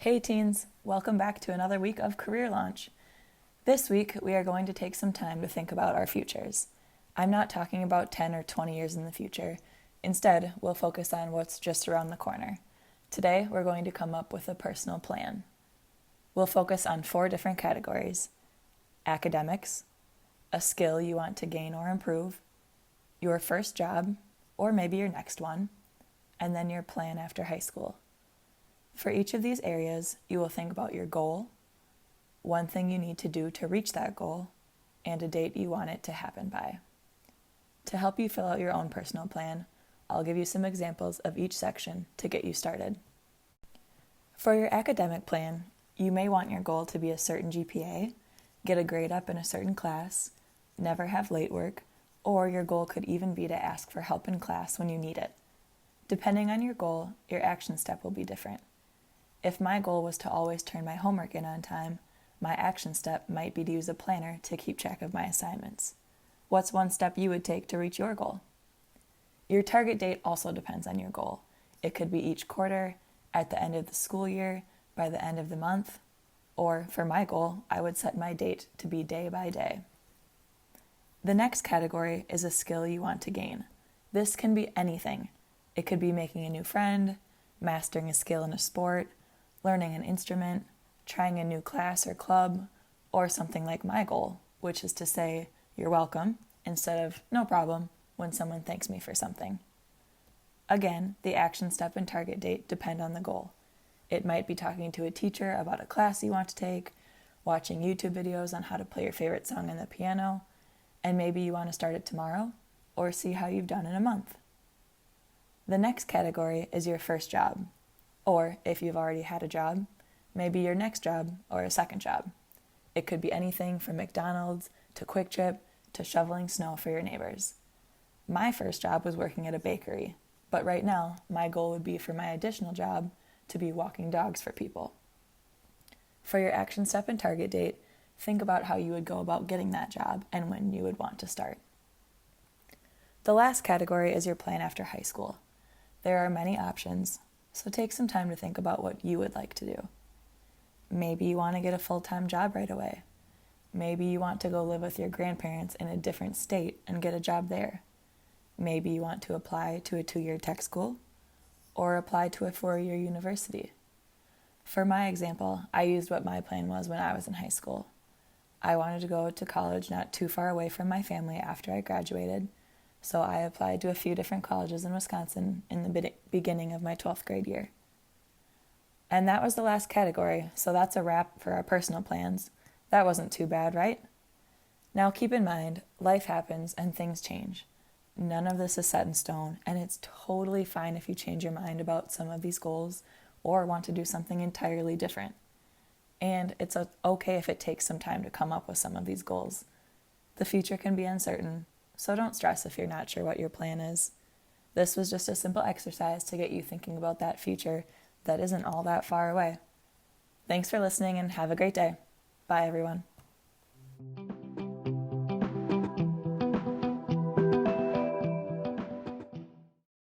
Hey teens, welcome back to another week of Career Launch. This week, we are going to take some time to think about our futures. I'm not talking about 10 or 20 years in the future. Instead, we'll focus on what's just around the corner. Today, we're going to come up with a personal plan. We'll focus on 4 different categories: academics, a skill you want to gain or improve, your first job, or maybe your next one, and then your plan after high school. For each of these areas, you will think about your goal, one thing you need to do to reach that goal, and a date you want it to happen by. To help you fill out your own personal plan, I'll give you some examples of each section to get you started. For your academic plan, you may want your goal to be a certain GPA, get a grade up in a certain class, never have late work, or your goal could even be to ask for help in class when you need it. Depending on your goal, your action step will be different. If my goal was to always turn my homework in on time, my action step might be to use a planner to keep track of my assignments. What's one step you would take to reach your goal? Your target date also depends on your goal. It could be each quarter, at the end of the school year, by the end of the month, or for my goal, I would set my date to be day by day. The next category is a skill you want to gain. This can be anything. It could be making a new friend, mastering a skill in a sport, learning an instrument, trying a new class or club, or something like my goal, which is to say, "You're welcome," instead of "no problem" when someone thanks me for something. Again, the action step and target date depend on the goal. It might be talking to a teacher about a class you want to take, watching YouTube videos on how to play your favorite song on the piano, and maybe you want to start it tomorrow, or see how you've done in a month. The next category is your first job, or if you've already had a job, maybe your next job or a second job. It could be anything from McDonald's to Quick Trip to shoveling snow for your neighbors. My first job was working at a bakery, but right now my goal would be for my additional job to be walking dogs for people. For your action step and target date, think about how you would go about getting that job and when you would want to start. The last category is your plan after high school. There are many options, so take some time to think about what you would like to do. Maybe you want to get a full-time job right away. Maybe you want to go live with your grandparents in a different state and get a job there. Maybe you want to apply to a 2-year tech school or apply to a 4-year university. For my example, I used what my plan was when I was in high school. I wanted to go to college not too far away from my family after I graduated, so I applied to a few different colleges in Wisconsin in the beginning of my 12th grade year. And that was the last category, so that's a wrap for our personal plans. That wasn't too bad, right? Now keep in mind, life happens and things change. None of this is set in stone, and it's totally fine if you change your mind about some of these goals or want to do something entirely different. And it's okay if it takes some time to come up with some of these goals. The future can be uncertain, so don't stress if you're not sure what your plan is. This was just a simple exercise to get you thinking about that future that isn't all that far away. Thanks for listening and have a great day. Bye, everyone.